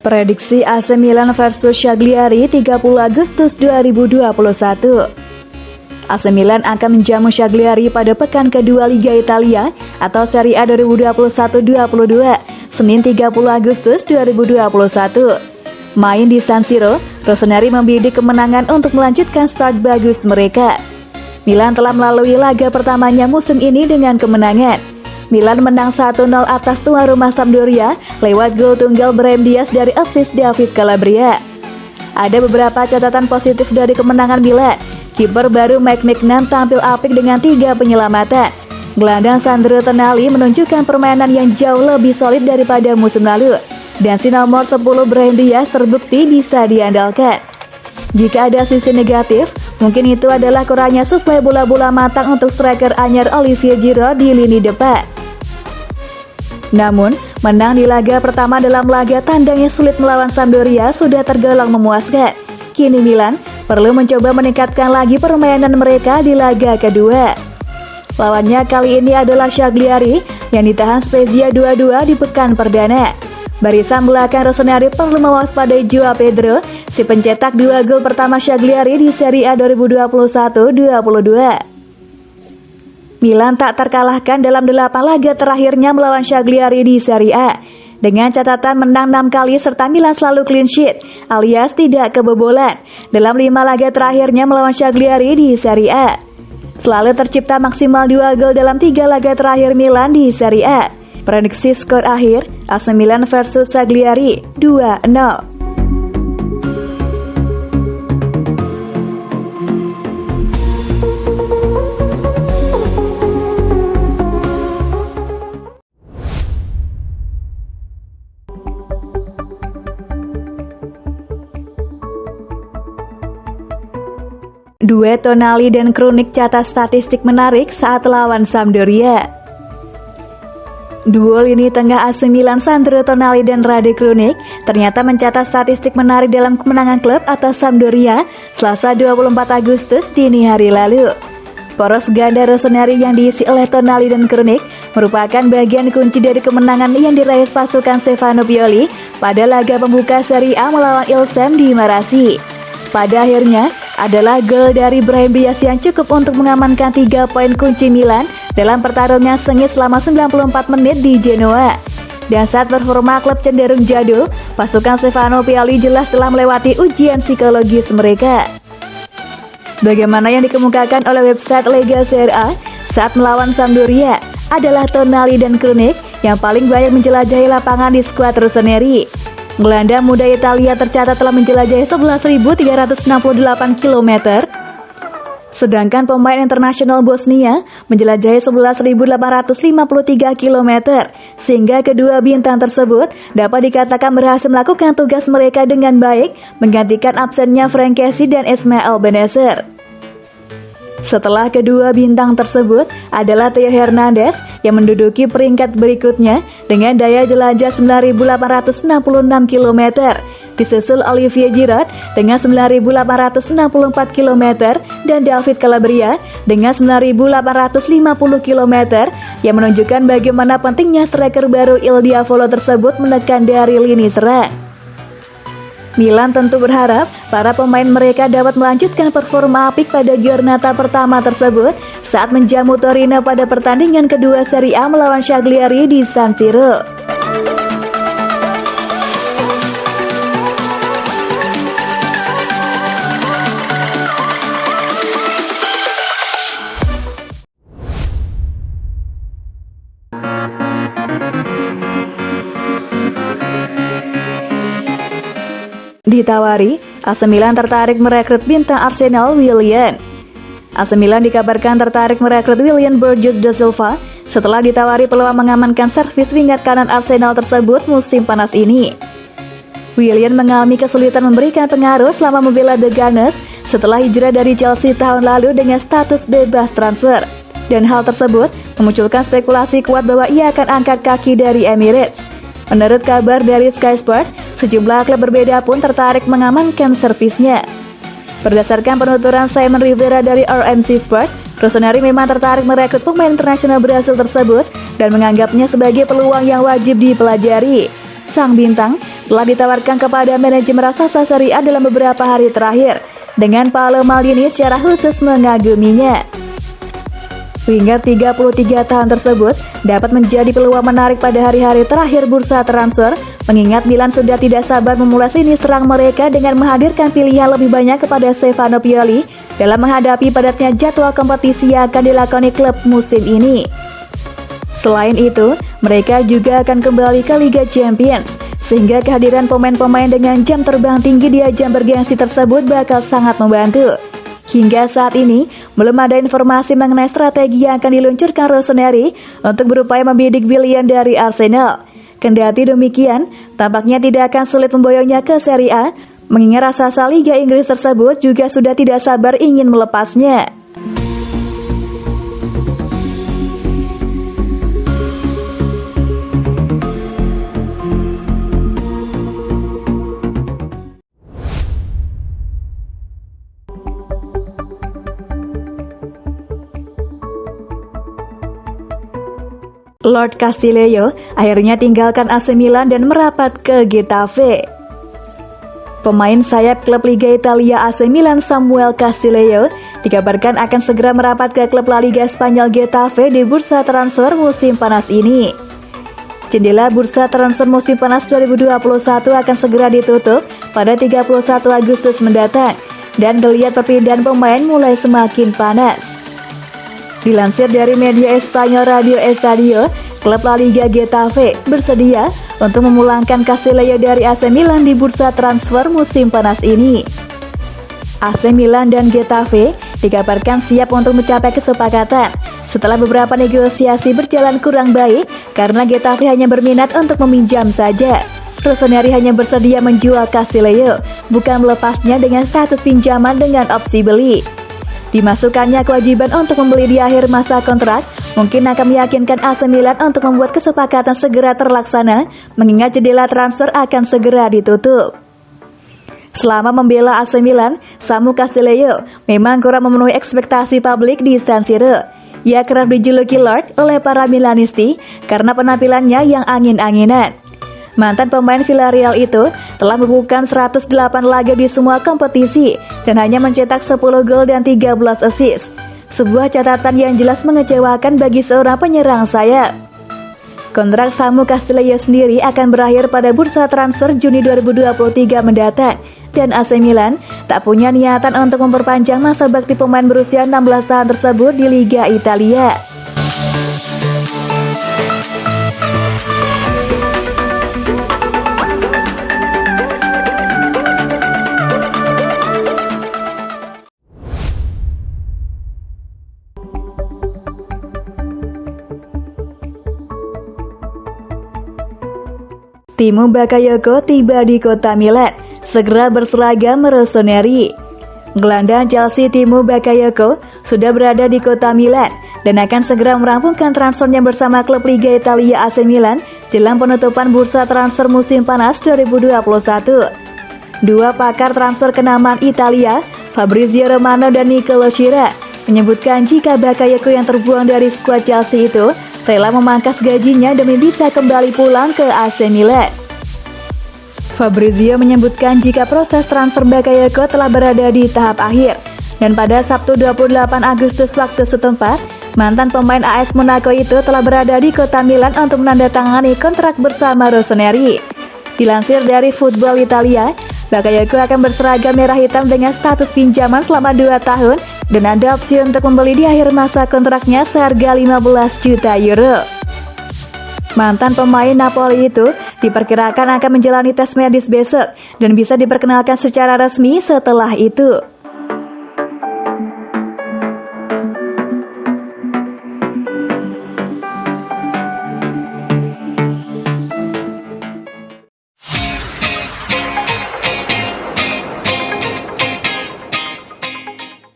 Prediksi AC Milan versus Cagliari 30 Agustus 2021. AC Milan akan menjamu Cagliari pada pekan kedua Liga Italia atau Serie A 2021-22, Senin 30 Agustus 2021. Main di San Siro, Rossoneri membidik kemenangan untuk melanjutkan start bagus mereka. Milan telah melalui laga pertamanya musim ini dengan kemenangan. Milan menang 1-0 atas tuan rumah Sampdoria lewat gol tunggal Brahim Diaz dari assist David Calabria. Ada beberapa catatan positif dari kemenangan Milan. Kiper baru Mike Maignan tampil apik dengan 3 penyelamatan. Gelandang Sandro Tonali menunjukkan permainan yang jauh lebih solid daripada musim lalu. Dan si nomor 10 Brahim Diaz terbukti bisa diandalkan. Jika ada sisi negatif, mungkin itu adalah kurangnya suplai bola-bola matang untuk striker anyar Olivier Giroud di lini depan. Namun, menang di laga pertama dalam laga tandang yang sulit melawan Sampdoria sudah tergolong memuaskan. Kini Milan perlu mencoba meningkatkan lagi permainan mereka di laga kedua. Lawannya kali ini adalah Cagliari yang ditahan Spezia 2-2 di pekan perdana. Barisan belakang Rossoneri perlu mewaspadai Joao Pedro, si pencetak 2 gol pertama Cagliari di Serie A 2021-22. Milan tak terkalahkan dalam 8 laga terakhirnya melawan Cagliari di Serie A. Dengan catatan menang 6 kali serta Milan selalu clean sheet, alias tidak kebobolan dalam 5 laga terakhirnya melawan Cagliari di Serie A. Selalu tercipta maksimal 2 gol dalam 3 laga terakhir Milan di Serie A. Prediksi skor akhir, AC Milan versus Cagliari 2-0. Duet Tonali dan Krunic catat statistik menarik saat lawan Sampdoria. Duo lini tengah AC Milan Sandro Tonali dan Rade Krunic ternyata mencatat statistik menarik dalam kemenangan klub atas Sampdoria Selasa 24 Agustus dini hari lalu. Poros ganda Rossoneri yang diisi oleh Tonali dan Krunic merupakan bagian kunci dari kemenangan yang diraih pasukan Stefano Pioli pada laga pembuka Serie A melawan Ilsem di Marassi. Pada akhirnya adalah gol dari Brahim Diaz yang cukup untuk mengamankan 3 poin kunci Milan dalam pertarungan sengit selama 94 menit di Genoa. Dan saat performa klub cenderung jadul, pasukan Stefano Pioli jelas telah melewati ujian psikologis mereka. Sebagaimana yang dikemukakan oleh website Lega Serie A, saat melawan Sampdoria adalah Tonali dan Krunic yang paling banyak menjelajahi lapangan di skuad Rossoneri. Gelandang muda Italia tercatat telah menjelajahi 11.368 km, sedangkan pemain internasional Bosnia menjelajahi 11.853 km, sehingga kedua bintang tersebut dapat dikatakan berhasil melakukan tugas mereka dengan baik, menggantikan absennya Frank Kessie dan Ismail Bennacer. Setelah kedua bintang tersebut adalah Theo Hernandez yang menduduki peringkat berikutnya dengan daya jelajah 9.866 km, disusul Olivier Giroud dengan 9.864 km dan David Calabria dengan 9.850 km yang menunjukkan bagaimana pentingnya striker baru Il Diavolo tersebut menekan dari lini serang. Milan tentu berharap para pemain mereka dapat melanjutkan performa apik pada giornata pertama tersebut saat menjamu Torino pada pertandingan kedua Serie A melawan Cagliari di San Siro. Ditawari, AC Milan tertarik merekrut bintang Arsenal Willian. AC Milan dikabarkan tertarik merekrut Willian Borges da Silva setelah ditawari peluang mengamankan servis wingat kanan Arsenal tersebut musim panas ini. Willian mengalami kesulitan memberikan pengaruh selama membela The Gunners setelah hijrah dari Chelsea tahun lalu dengan status bebas transfer. Dan hal tersebut memunculkan spekulasi kuat bahwa ia akan angkat kaki dari Emirates. Menurut kabar dari Sky Sport, sejumlah klub berbeda pun tertarik mengamankan servisnya. Berdasarkan penuturan Simon Rivera dari RMC Sport, Rossoneri memang tertarik merekrut pemain internasional Brasil tersebut dan menganggapnya sebagai peluang yang wajib dipelajari. sang bintang telah ditawarkan kepada manajemen raksasa Serie A dalam beberapa hari terakhir, dengan Paolo Maldini secara khusus mengaguminya. Winger 33 tahun tersebut dapat menjadi peluang menarik pada hari-hari terakhir bursa transfer, mengingat Milan sudah tidak sabar memulai lini serang mereka dengan menghadirkan pilihan lebih banyak kepada Stefano Pioli dalam menghadapi padatnya jadwal kompetisi yang akan dilakoni klub musim ini. Selain itu, mereka juga akan kembali ke Liga Champions, sehingga kehadiran pemain-pemain dengan jam terbang tinggi di ajang bergengsi tersebut bakal sangat membantu. Hingga saat ini, belum ada informasi mengenai strategi yang akan diluncurkan Rossoneri untuk berupaya membidik Willian dari Arsenal. Kendati demikian, tampaknya tidak akan sulit memboyongnya ke Serie A, mengingat raksasa Liga Inggris tersebut juga sudah tidak sabar ingin melepasnya. Lord Castillejo akhirnya tinggalkan AC Milan dan merapat ke Getafe. Pemain sayap klub Liga Italia AC Milan Samuel Castillejo dikabarkan akan segera merapat ke klub La Liga Spanyol Getafe di bursa transfer musim panas ini. Jendela bursa transfer musim panas 2021 akan segera ditutup pada 31 Agustus mendatang, dan geliat perpindahan pemain mulai semakin panas. Dilansir dari media Espanyol Radio Estadio, klub La Liga Getafe bersedia untuk memulangkan Castillejo dari AC Milan di bursa transfer musim panas ini. AC Milan dan Getafe dikabarkan siap untuk mencapai kesepakatan setelah beberapa negosiasi berjalan kurang baik karena Getafe hanya berminat untuk meminjam saja. Rossoneri hanya bersedia menjual Castillejo, bukan melepasnya dengan status pinjaman dengan opsi beli. Dimasukkannya kewajiban untuk membeli di akhir masa kontrak mungkin akan meyakinkan AC Milan untuk membuat kesepakatan segera terlaksana, mengingat jendela transfer akan segera ditutup. Selama membela AC Milan, Samu Castillejo memang kurang memenuhi ekspektasi publik di San Siro. Ia kerap dijuluki Lord oleh para Milanisti karena penampilannya yang angin-anginan. Mantan pemain Villarreal itu telah membukukan 108 laga di semua kompetisi dan hanya mencetak 10 gol dan 13 assist. Sebuah catatan yang jelas mengecewakan bagi seorang penyerang sayap. Kontrak Samu Castillejo sendiri akan berakhir pada bursa transfer Juni 2023 mendatang, dan AC Milan tak punya niatan untuk memperpanjang masa bakti pemain berusia 16 tahun tersebut di Liga Italia. Timo Bakayoko tiba di kota Milan, segera berseragam Rossoneri. Gelandang Chelsea Timo Bakayoko sudah berada di kota Milan dan akan segera merampungkan transfernya bersama klub Liga Italia AC Milan jelang penutupan bursa transfer musim panas 2021. Dua pakar transfer kenamaan Italia, Fabrizio Romano dan Nicolo Schira, menyebutkan jika Bakayoko yang terbuang dari skuad Chelsea itu rela memangkas gajinya demi bisa kembali pulang ke AC Milan. Fabrizio menyebutkan jika proses transfer Bakayoko telah berada di tahap akhir, dan pada Sabtu 28 Agustus waktu setempat, mantan pemain AS Monaco itu telah berada di kota Milan untuk menandatangani kontrak bersama Rossoneri. Dilansir dari Football Italia, Bakayoko akan berseragam merah hitam dengan status pinjaman selama 2 tahun dan ada opsi untuk membeli di akhir masa kontraknya seharga 15 juta euro. Mantan pemain Napoli itu diperkirakan akan menjalani tes medis besok dan bisa diperkenalkan secara resmi setelah itu.